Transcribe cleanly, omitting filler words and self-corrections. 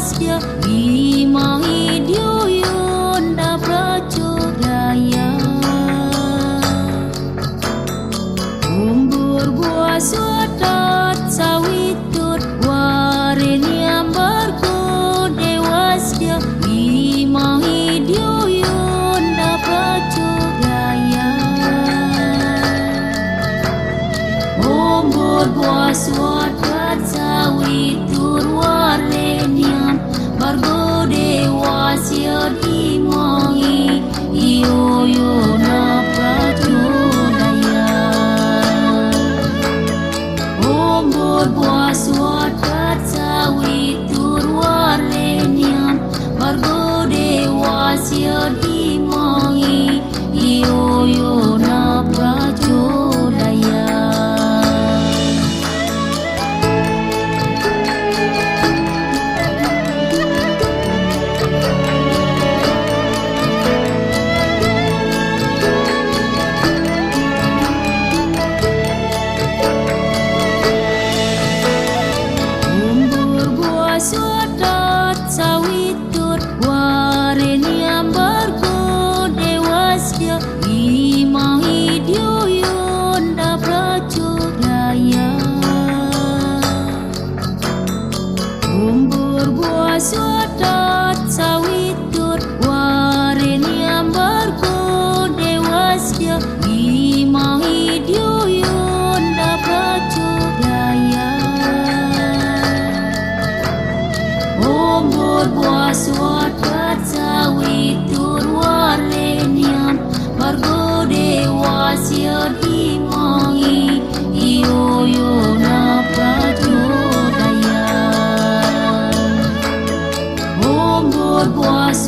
dewasya imai dioyon da pracodaya umbur buas wadat sawitut waren yang barko dewasya imai dioyon da pracodaya umbur buas wadat sawitur waren yang bargo dewasya imai dioyon da pracodaya umbur buas wadat sawitur waren yang bargo dewasya imai dioyon da pracodaya. Wadat sawitut waren yang bargo dewasya imai dioyon da pracodaya umbur buas wadat sawitut waren yang bargo dewasya imai dioyon da pracodaya umbur buas wadat sawitur waren yang bargo dewasya imai dioyon da pracodaya umbur buas